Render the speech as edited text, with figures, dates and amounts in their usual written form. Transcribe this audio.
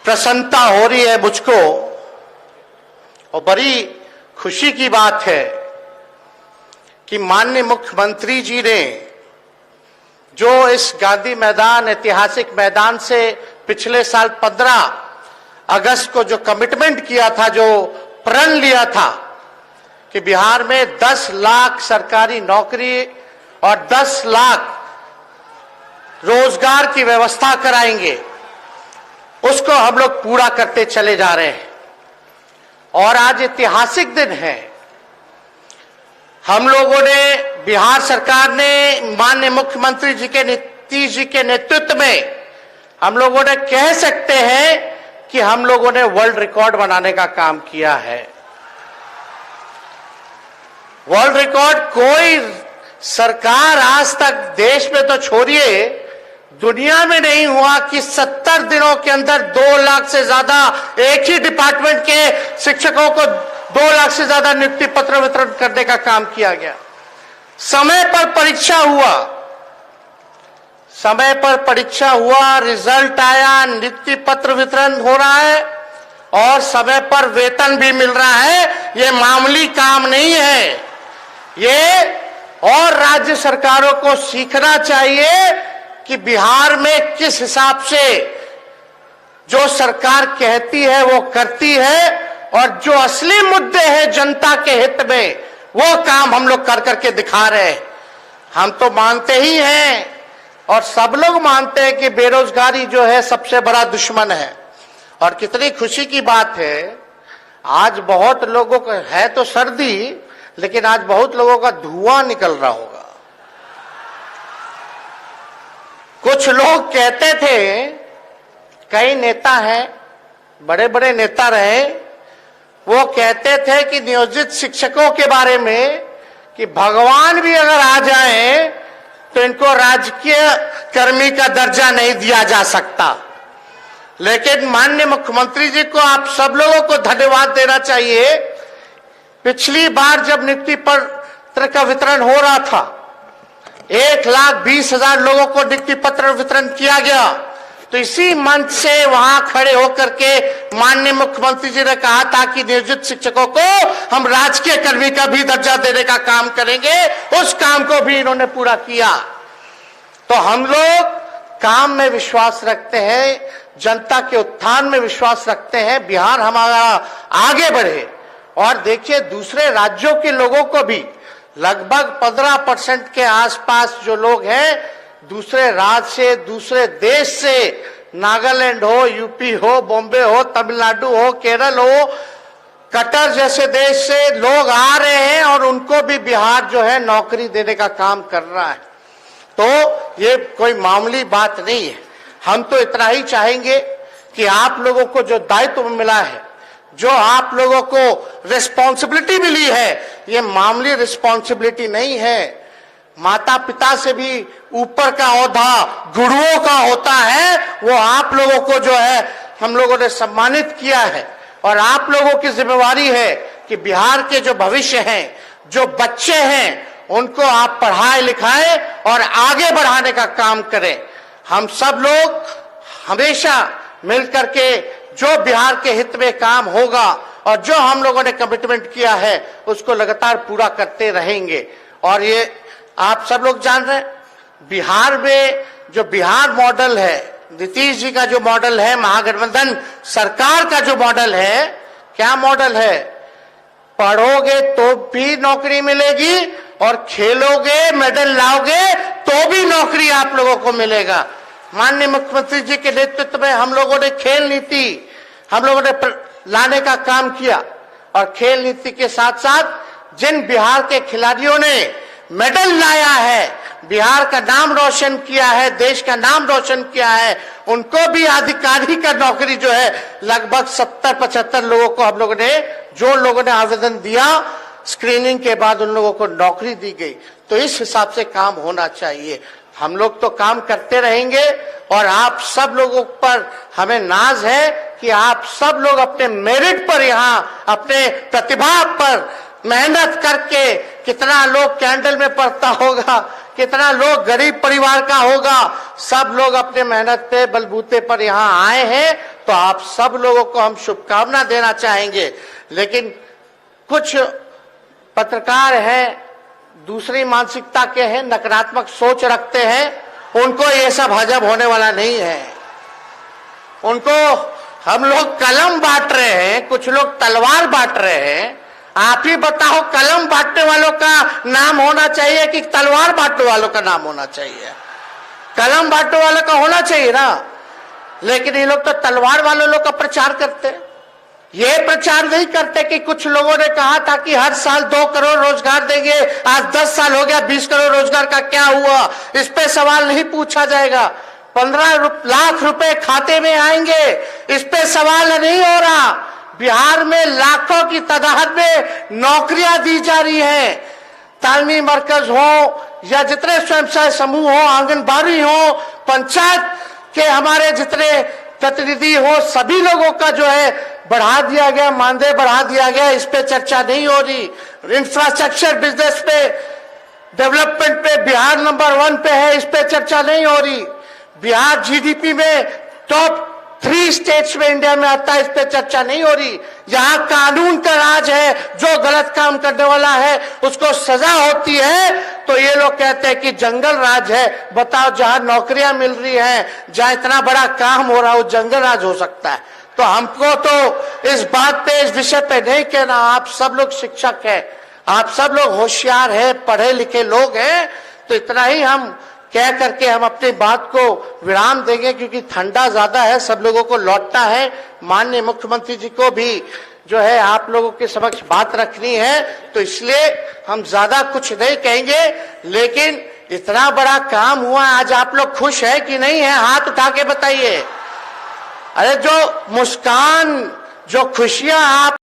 प्रसन्नता हो रही है मुझको और बड़ी खुशी की बात है कि माननीय मुख्यमंत्री जी ने जो इस गांधी मैदान, ऐतिहासिक मैदान से पिछले साल 15 अगस्त को जो कमिटमेंट किया था, जो प्रण लिया था कि बिहार में 10 लाख सरकारी नौकरी और 10 लाख रोजगार की व्यवस्था कराएंगे, उसको हम लोग पूरा करते चले जा रहे हैं। और आज ऐतिहासिक दिन है। हम लोगों ने, बिहार सरकार ने माननीय मुख्यमंत्री जी के नीतीश जी के नेतृत्व में हम लोगों ने कह सकते हैं कि हम लोगों ने वर्ल्ड रिकॉर्ड बनाने का काम किया है। वर्ल्ड रिकॉर्ड कोई सरकार आज तक देश में तो छोड़िए, दुनिया में नहीं हुआ कि 70 दिनों के अंदर 2 लाख से ज्यादा एक ही डिपार्टमेंट के शिक्षकों को 2 लाख से ज्यादा नियुक्ति पत्र वितरण करने का काम किया गया। समय पर परीक्षा हुआ, समय पर परीक्षा हुआ, रिजल्ट आया, नियुक्ति पत्र वितरण हो रहा है और समय पर वेतन भी मिल रहा है। ये मामूली काम नहीं है। ये और राज्य सरकारों को सीखना चाहिए कि बिहार में किस हिसाब से जो सरकार कहती है वो करती है और जो असली मुद्दे हैं जनता के हित में, वो काम हम लोग कर करके दिखा रहे हैं। हम तो मानते ही हैं और सब लोग मानते हैं कि बेरोजगारी जो है सबसे बड़ा दुश्मन है। और कितनी खुशी की बात है, आज बहुत लोगों को है तो सर्दी, लेकिन आज बहुत लोगों का धुआं निकल रहा होगा। कुछ लोग कहते थे, कई नेता हैं, बड़े बड़े नेता रहे, वो कहते थे कि नियोजित शिक्षकों के बारे में कि भगवान भी अगर आ जाए तो इनको राजकीय कर्मी का दर्जा नहीं दिया जा सकता। लेकिन माननीय मुख्यमंत्री जी को आप सब लोगों को धन्यवाद देना चाहिए। पिछली बार जब नियुक्ति पत्र का वितरण हो रहा था, 1,20,000 लोगों को नियुक्ति पत्र वितरण किया गया, तो इसी मंच से वहां खड़े होकर के माननीय मुख्यमंत्री जी ने कहा था कि नियोजित शिक्षकों को हम राजकीय कर्मी का भी दर्जा देने का काम करेंगे। उस काम को भी इन्होंने पूरा किया। तो हम लोग काम में विश्वास रखते हैं, जनता के उत्थान में विश्वास रखते हैं, बिहार हमारा आगे बढ़े। और देखिए, दूसरे राज्यों के लोगों को भी लगभग 15% के आसपास जो लोग हैं दूसरे राज्य से, दूसरे देश से, नागालैंड हो, यूपी हो, बॉम्बे हो, तमिलनाडु हो, केरल हो, कतर जैसे देश से लोग आ रहे हैं और उनको भी बिहार जो है नौकरी देने का काम कर रहा है। तो ये कोई मामूली बात नहीं है। हम तो इतना ही चाहेंगे कि आप लोगों को जो दायित्व मिला है, जो आप लोगों को रिस्पॉन्सिबिलिटी मिली है, ये मामूली रिस्पॉन्सिबिलिटी नहीं है। माता पिता से भी ऊपर का ओहदा गुरुओं का होता है। वो आप लोगों को जो है हम लोगों ने सम्मानित किया है और आप लोगों की जिम्मेवारी है कि बिहार के जो भविष्य हैं, जो बच्चे हैं, उनको आप पढ़ाए लिखाएं और आगे बढ़ाने का काम करें। हम सब लोग हमेशा मिलकर के जो बिहार के हित में काम होगा और जो हम लोगों ने कमिटमेंट किया है उसको लगातार पूरा करते रहेंगे। और ये आप सब लोग जान रहे हैं, बिहार में जो बिहार मॉडल है, नीतीश जी का जो मॉडल है, महागठबंधन सरकार का जो मॉडल है, क्या मॉडल है? पढ़ोगे तो भी नौकरी मिलेगी और खेलोगे, मेडल लाओगे तो भी नौकरी आप लोगों को मिलेगा। माननीय मुख्यमंत्री जी के नेतृत्व में हम लोगों ने खेल नीति हम लोगों ने लाने का काम किया और खेल नीति के साथ साथ जिन बिहार के खिलाड़ियों ने मेडल लाया है, बिहार का नाम रोशन किया है, देश का नाम रोशन किया है, उनको भी अधिकारी का नौकरी जो है लगभग 70-75 लोगों को हम लोगों ने, जो लोगों ने आवेदन दिया, स्क्रीनिंग के बाद उन लोगों को नौकरी दी गई। तो इस हिसाब से काम होना चाहिए। हम लोग तो काम करते रहेंगे और आप सब लोगों पर हमें नाज है कि आप सब लोग अपने मेरिट पर, यहाँ अपने प्रतिभा पर मेहनत करके, कितना लोग कैंडल में पढ़ता होगा, कितना लोग गरीब परिवार का होगा, सब लोग अपने मेहनत पे, बलबूते पर यहाँ आए हैं तो आप सब लोगों को हम शुभकामना देना चाहेंगे। लेकिन कुछ पत्रकार हैं, दूसरी मानसिकता के हैं, नकारात्मक सोच रखते हैं, उनको ये सब हजम होने वाला नहीं है। उनको हम लोग कलम बांट रहे हैं, कुछ लोग तलवार बांट रहे हैं। आप ही बताओ, कलम बांटने वालों का नाम होना चाहिए कि तलवार बांटने वालों का नाम होना चाहिए? कलम बांटने वालों का होना चाहिए ना। लेकिन ये लोग तो तलवार वालों लोग का प्रचार करते हैं। ये प्रचार नहीं करते कि कुछ लोगों ने कहा था कि हर साल 2 करोड़ रोजगार देंगे, आज 10 साल हो गया, 20 करोड़ रोजगार का क्या हुआ? इस पे सवाल नहीं पूछा जाएगा। 15 लाख रुपए खाते में आएंगे, इस पे सवाल नहीं हो रहा। बिहार में लाखों की तादाद में नौकरियां दी जा रही हैं। तालमी मरकज हो या जितने स्वयं सहायता समूह हो, आंगनबाड़ी हो, पंचायत के हमारे जितने प्रतिनिधि हो, सभी लोगों का जो है बढ़ा दिया गया, मानदेय बढ़ा दिया गया, इस पे चर्चा नहीं हो रही। इंफ्रास्ट्रक्चर बिजनेस पे, डेवलपमेंट पे बिहार नंबर 1 पे है, इस पे चर्चा नहीं हो रही। बिहार जीडीपी में टॉप 3 स्टेट्स में इंडिया में आता है, इस पे चर्चा नहीं हो रही। यहाँ कानून का राज है, जो गलत काम करने वाला है उसको सजा होती है। तो ये लोग कहते हैं कि जंगल राज है। बताओ, जहां नौकरियां मिल रही हैं, जहां इतना बड़ा काम हो रहा है, वो जंगल राज हो सकता है? तो हमको तो इस बात पे, इस विषय पे नहीं कहना। आप सब लोग शिक्षक हैं, आप सब लोग होशियार हैं, पढ़े लिखे लोग हैं। तो इतना ही हम कह करके हम अपनी बात को विराम देंगे, क्योंकि ठंडा ज्यादा है, सब लोगों को लौटना है। माननीय मुख्यमंत्री जी को भी जो है आप लोगों के समक्ष बात रखनी है, तो इसलिए हम ज्यादा कुछ नहीं कहेंगे। लेकिन इतना बड़ा काम हुआ, आज आप लोग खुश है कि नहीं है? हाथ उठा के बताइए। अरे जो मुस्कान, जो खुशियां आप